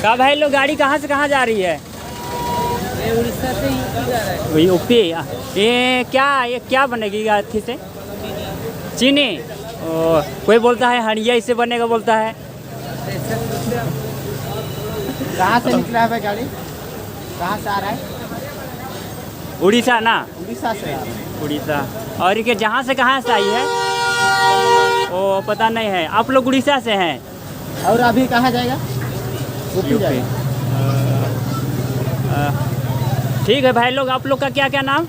का भाई लोग गाड़ी कहाँ से कहाँ जा रही है? उड़ीसा से यूपी जा रहा है। वही यूपी। ये क्या बनेगी अथी से? चीनी। कोई बोलता है हंडिया इससे बनेगा बोलता है। कहाँ से निकला है भाई गाड़ी? कहाँ से आ रहा है? उड़ीसा ना? उड़ीसा से आ रहा है। उड़ीसा। और ये जहाँ से कहाँ से आई है वो पता नहीं है। आप लोग उड़ीसा से हैं? और अभी कहाँ जाएगा? यूपी जाएगा। ठीक है भाई लोग, आप लोग का क्या क्या नाम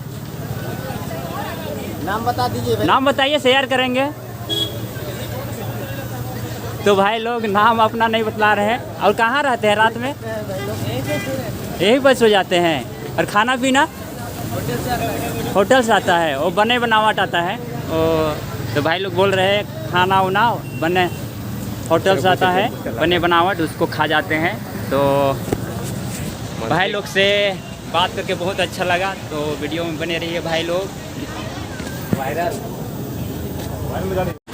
बता दीजिए भाई। नाम बताइए, शेयर करेंगे। तो भाई लोग नाम अपना नहीं बतला रहे हैं। और कहाँ रहते हैं रात में? यही पर सो जाते हैं। और खाना पीना होटल से आता है, वो बने बनावट आता है। तो भाई लोग बोल रहे हैं खाना उना बने होटल से आता है, बने बनावट उसको खा जाते हैं। तो भाई लोग से बात करके बहुत अच्छा लगा। तो वीडियो में बने रहिए भाई लोग। वायरल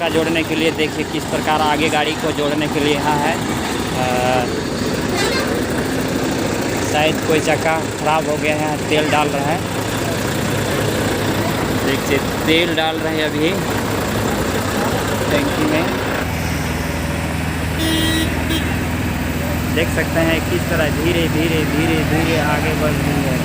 का जोड़ने के लिए देखिए किस प्रकार आगे गाड़ी को जोड़ने के लिए यहाँ है। शायद कोई चक्का खराब हो गया है, तेल डाल रहा है। देखिए तेल डाल रहे हैं अभी टंकी में। देख सकते हैं किस तरह धीरे धीरे धीरे धीरे आगे बढ़ रही है।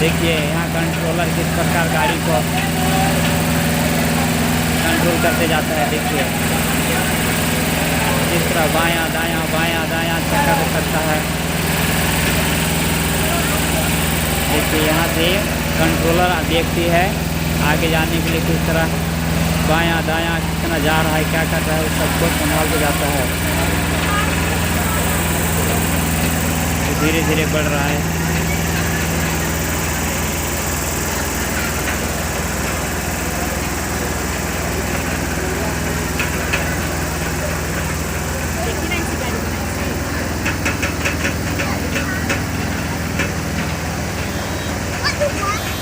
देखिए यहाँ कंट्रोलर किस प्रकार गाड़ी को कंट्रोल करते जाता है। देखिए किस तरह बायां दायां चक्का को करता है। देखिए यहाँ से कंट्रोलर देखती है आगे जाने के लिए किस तरह बायां दायां कितना जा रहा है, क्या कर रहा है, उस सबको संभाल के जाता है। धीरे धीरे बढ़ रहा है।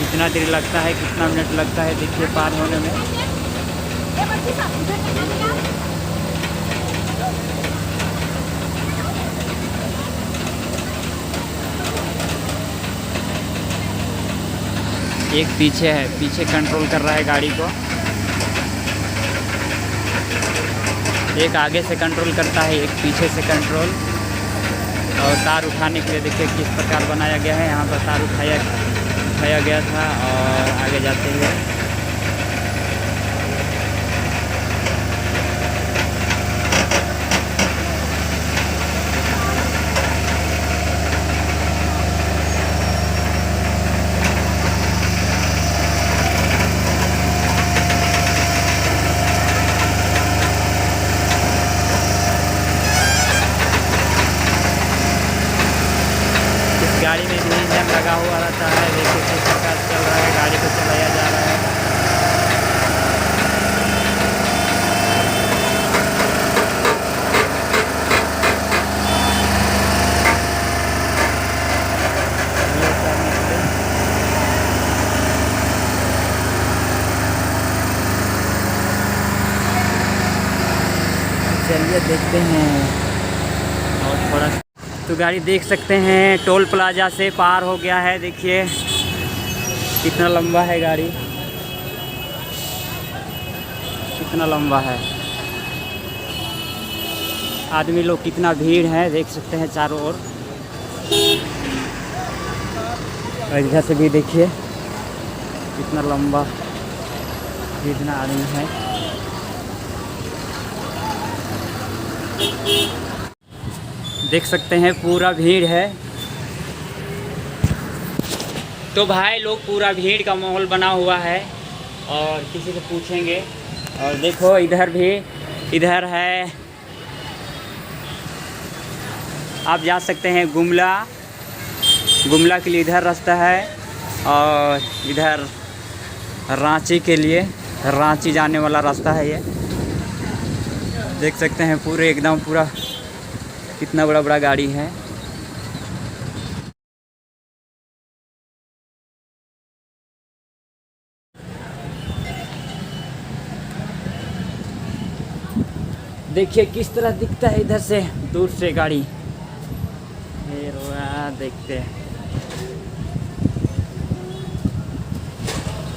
कितना देर लगता है, कितना मिनट लगता है देखिए पार होने में। एक पीछे है, पीछे कंट्रोल कर रहा है गाड़ी को। एक आगे से कंट्रोल करता है, एक पीछे से कंट्रोल। और तार उठाने के लिए देखिए किस प्रकार बनाया गया है। यहाँ पर तार उठाया गया था और आगे जाते हुए गाड़ी में भी इंजन लगा हुआ रहता है। देखिए किस प्रकार चल रहा है, गाड़ी को चलाया जा रहा है। चलिए देखते हैं और थोड़ा। तो गाड़ी देख सकते हैं टोल प्लाजा से पार हो गया है। देखिए कितना लंबा है गाड़ी, कितना लंबा है। आदमी लोग कितना भीड़ है देख सकते हैं चारों ओर। और इधर से भी देखिए कितना लंबा, कितना आदमी है। देख सकते हैं पूरा भीड़ है। तो भाई लोग पूरा भीड़ का माहौल बना हुआ है और किसी से पूछेंगे। और देखो इधर भी, इधर है, आप जा सकते हैं गुमला के लिए इधर रास्ता है। और इधर रांची के लिए, रांची जाने वाला रास्ता है ये। देख सकते हैं पूरे एकदम पूरा कितना बड़ा बड़ा गाड़ी है। देखिए किस तरह दिखता है इधर से दूर से गाड़ी। फिर वहाँ देखते हैं,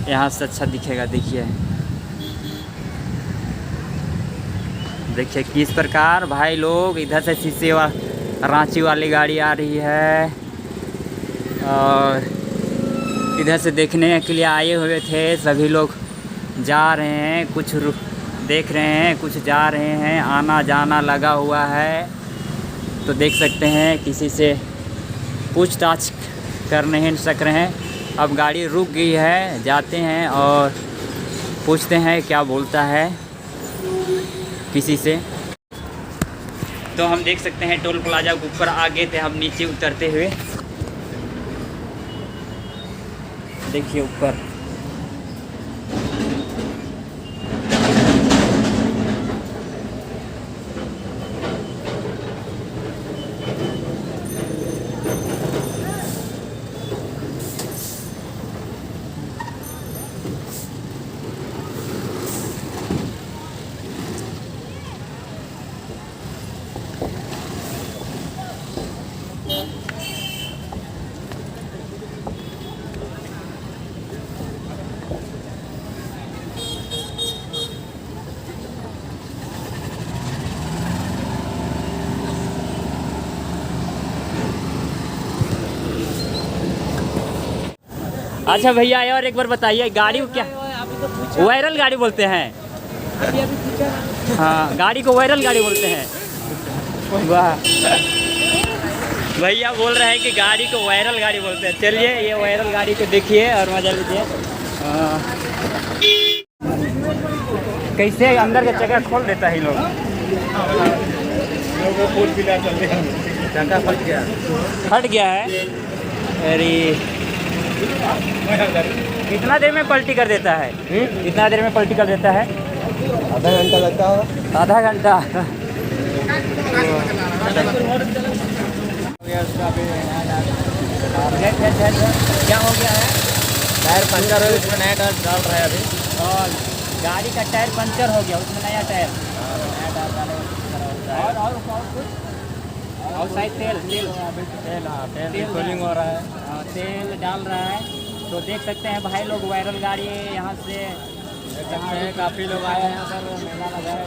यहाँ से अच्छा दिखेगा। देखिए देखिए किस प्रकार भाई लोग इधर से रांची वाली गाड़ी आ रही है और इधर से देखने के लिए आए हुए थे सभी लोग। जा रहे हैं, कुछ देख रहे हैं, कुछ जा रहे हैं, आना जाना लगा हुआ है। तो देख सकते हैं किसी से पूछताछ कर नहीं सक रहे हैं। अब गाड़ी रुक गई है, जाते हैं और पूछते हैं क्या बोलता है किसी से। तो हम देख सकते हैं टोल प्लाजा के ऊपर आ गए थे हम नीचे उतरते हुए। देखिए ऊपर अच्छा भैया और एक बार बताइए गाड़ी को क्या वायरल गाड़ी बोलते हैं? हाँ गाड़ी को वायरल गाड़ी बोलते हैं। वाह भैया बोल रहे हैं कि गाड़ी को वायरल गाड़ी बोलते हैं। चलिए ये वायरल गाड़ी को देखिए और मजा लीजिए। कैसे अंदर का चक्का खोल देता है लोग। चक्का फट गया है। अरे कितना देर में पलटी कर देता है? कितना देर में पलटी कर देता है? आधा घंटा लगता है। आधा घंटा। क्या हो गया है? टायर पंचर हो, इसमें नया टायर डाल रहा है अभी। और गाड़ी का टायर पंचर हो गया, उसमें नया टायर। और कुछ और शायद तेल फिलिंग हो रहा है। तेल डाल रहा है। तो देख सकते हैं भाई लोग वायरल गाड़ी यहाँ से काफ़ी लोग आए हैं सर, मेला लगा है।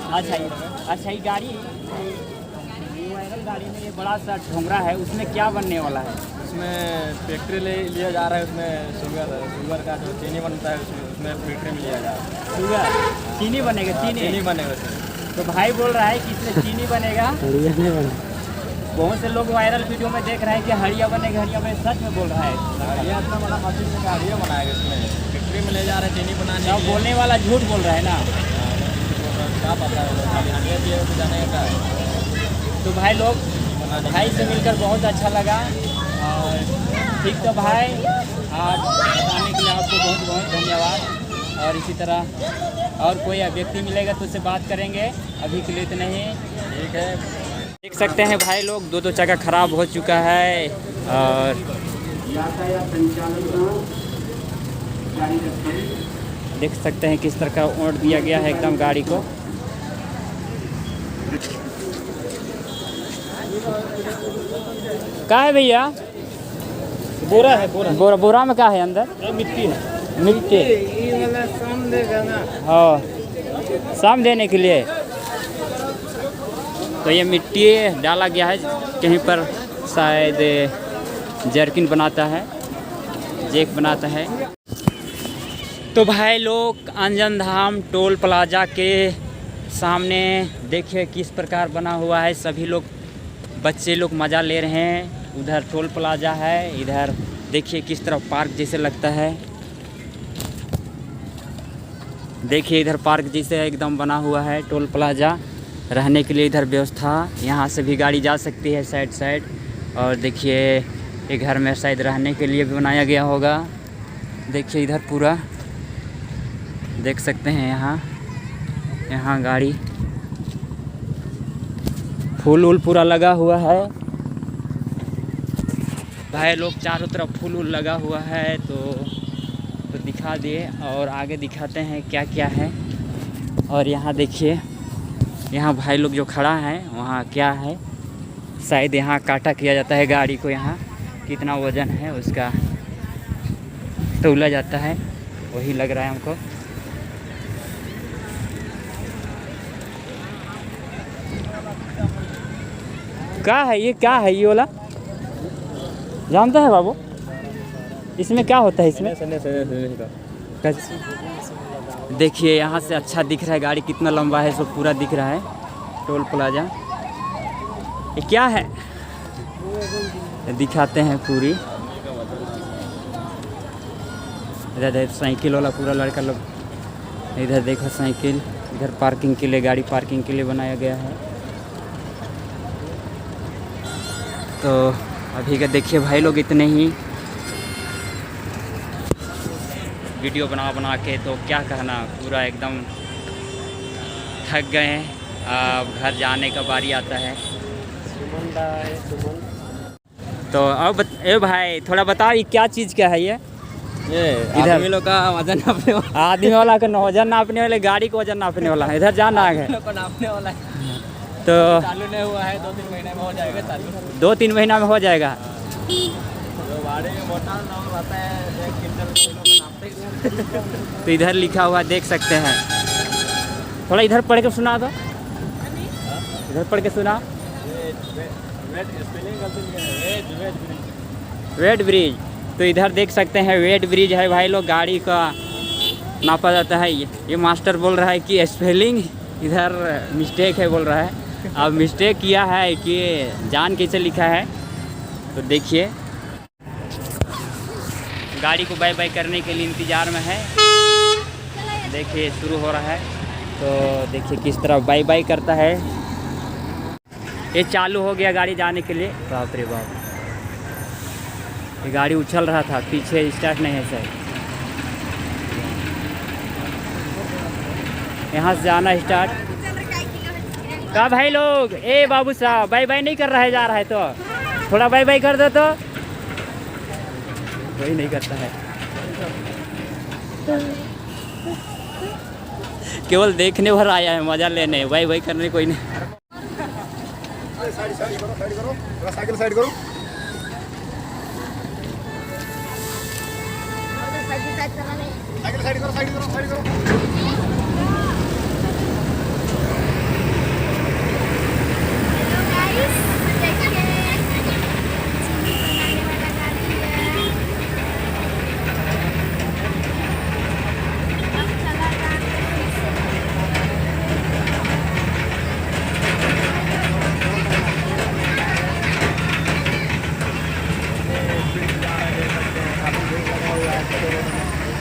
अच्छा ये गाड़ी वायरल गाड़ी में ये बड़ा सा ढोंगरा है, उसमें क्या बनने वाला है? उसमें फैक्ट्री लिया जा रहा है। उसमें शुगर का जो चीनी बनता है उसमें फैक्ट्री में लिया जा रहा है। शुगर चीनी बनेगा? चीनी बनेगा सर। तो भाई बोल रहा है कि इसमें चीनी बनेगा। बहुत से लोग वायरल वीडियो में देख रहे हैं कि हड़िया बनेगा, हड़िया में सच में बोल रहा है। हड़िया इतना बड़ा मशीन से हड़िया बनाएगा, इसमें फैक्ट्री में ले जा रहे हैं चीनी बनाने। अब बोलने वाला झूठ बोल रहा है ना। क्या पता है हड़िया दिए तो जाने का है। तो भाई लोग भाई से मिलकर बहुत अच्छा लगा। और ठीक तो भाई आज बताने के लिए आपको बहुत बहुत धन्यवाद। और इसी तरह और कोई व्यक्ति मिलेगा तो उससे बात करेंगे। अभी के लिए इतना ही, ठीक है। देख सकते हैं भाई लोग दो चक्का खराब हो चुका है और देख सकते हैं किस तरह का ओढ़ दिया गया है एकदम गाड़ी को। क्या है भैया? बोरा है, बोरा। बोरा में क्या है अंदर? मिट्टी है। मिट्टी शाम देगा ना। हाँ शाम देने के लिए। तो ये मिट्टी डाला गया है कहीं पर, शायद जर्किन बनाता है, जैक बनाता है। तो भाई लोग अंजन धाम टोल प्लाजा के सामने देखिए किस प्रकार बना हुआ है। सभी लोग बच्चे लोग मज़ा ले रहे हैं। उधर टोल प्लाजा है, इधर देखिए किस तरह पार्क जैसे लगता है। देखिए इधर पार्क जैसे एकदम बना हुआ है टोल प्लाजा। रहने के लिए इधर व्यवस्था, यहाँ से भी गाड़ी जा सकती है साइड। और देखिए ये घर में शायद रहने के लिए भी बनाया गया होगा। देखिए इधर पूरा देख सकते हैं, यहाँ गाड़ी फूल पूरा लगा हुआ है। भाई लोग चारों तरफ फूल लगा हुआ है। तो दिखा दिए और आगे दिखाते हैं क्या क्या है। और यहाँ देखिए यहाँ भाई लोग जो खड़ा है वहाँ क्या है, शायद यहाँ काटा किया जाता है गाड़ी को, यहाँ कितना वज़न है उसका तौला जाता है, वही लग रहा है हमको। क्या है ये, क्या है ये वाला, जानता है बाबू? इसमें क्या होता है इसमें? देखिए यहाँ से अच्छा दिख रहा है, गाड़ी कितना लंबा है सब पूरा दिख रहा है। टोल प्लाजा ये क्या है दिखाते हैं पूरी। इधर साइकिल वाला पूरा लड़का लोग, इधर देखो साइकिल, इधर पार्किंग के लिए, गाड़ी पार्किंग के लिए बनाया गया है। तो अभी का देखिए भाई लोग इतने ही वीडियो बना के तो क्या कहना, पूरा एकदम थक गए हैं। अब घर जाने का बारी आता है। तो अब ए भाई थोड़ा बताओ ये क्या चीज़ का है ये इधर आदमी लोग का वजन नापने वाला, आदमी वाला का वजन नापने वाले, गाड़ी को वजन नापने वाला है। इधर जाना है को नापने वाला है। तो चालू नहीं हुआ है, 2-3 महीने में हो जाएगा चालू। 2-3 महीना में हो जाएगा। तो गाड़ी में मोटा नाम आता है 1 क्विंटल किलो का नापते। तो इधर लिखा हुआ देख सकते हैं, थोड़ा इधर पढ़ के सुना दो, इधर पढ़ के सुना। वेट ब्रिज, तो इधर देख सकते हैं वेट ब्रिज है भाई लोग, गाड़ी का नापा जाता है। ये मास्टर बोल रहा है कि स्पेलिंग इधर मिस्टेक है बोल रहा है। अब मिस्टेक किया है कि जान कैसे लिखा है, तो देखिए गाड़ी को बाय बाय करने के लिए इंतज़ार में है। देखिए शुरू हो रहा है, तो देखिए किस तरह बाय बाय करता है। ये चालू हो गया गाड़ी जाने के लिए। बाप रे बाप, ये गाड़ी उछल रहा था, पीछे स्टार्ट नहीं है सर। यहाँ से जाना स्टार्ट का भाई लोग। ए बाबू साहब बाय बाय नहीं कर रहा है, जा रहा है तो थोड़ा बाय बाय कर दो। तो कोई नहीं करता है, केवल देखने भर आया है, मजा लेने, बाय बाय करने कोई नहीं। साइड करो, साइकिल साइड करो। साइड करो।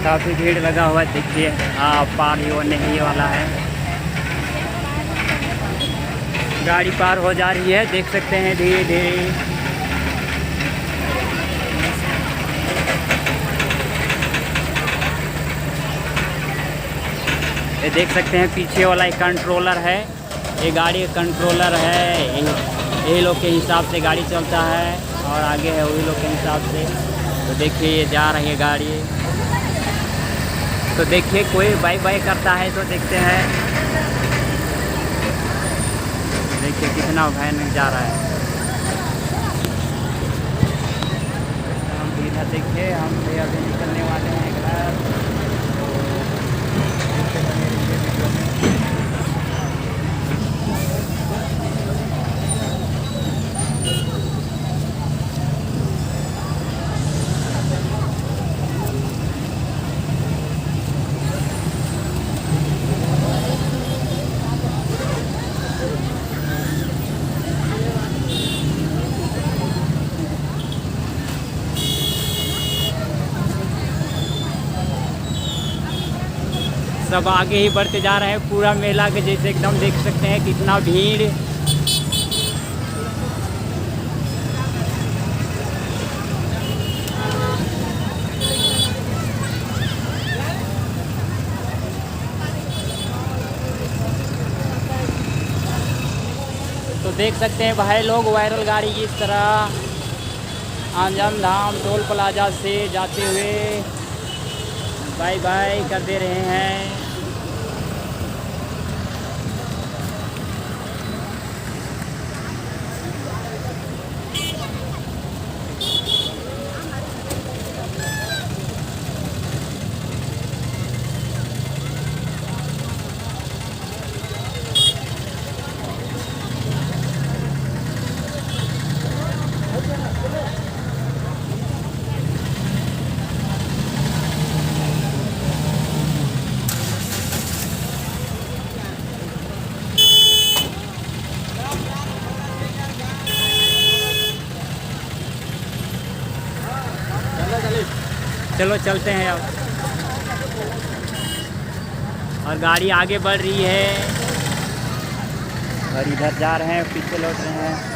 काफ़ी भीड़ लगा हुआ है, देखिए पार ही होने ही वाला है। गाड़ी पार हो जा रही है, देख सकते हैं धीरे धीरे। ये देख सकते हैं पीछे वाला एक कंट्रोलर है, ये गाड़ी का कंट्रोलर है। यही लोग के हिसाब से गाड़ी चलता है, और आगे है वही लोग के हिसाब से। तो देखिए ये जा रही है गाड़ी, तो देखिए कोई बाय बाय करता है तो देखते हैं। देखिए कितना भयानक जा रहा है। हम इधर देखिए, हम भी अभी निकलने वाले हैं घर। सब आगे ही बढ़ते जा रहे हैं, पूरा मेला के जैसे एकदम देख सकते हैं कितना भीड़। तो देख सकते हैं भाई लोग वायरल गाड़ी इस तरह आंजम धाम टोल प्लाजा से जाते हुए बाय बाय कर दे रहे हैं। चलो चलते हैं अब। और गाड़ी आगे बढ़ रही है और इधर जा रहे हैं, पीछे लौट रहे हैं।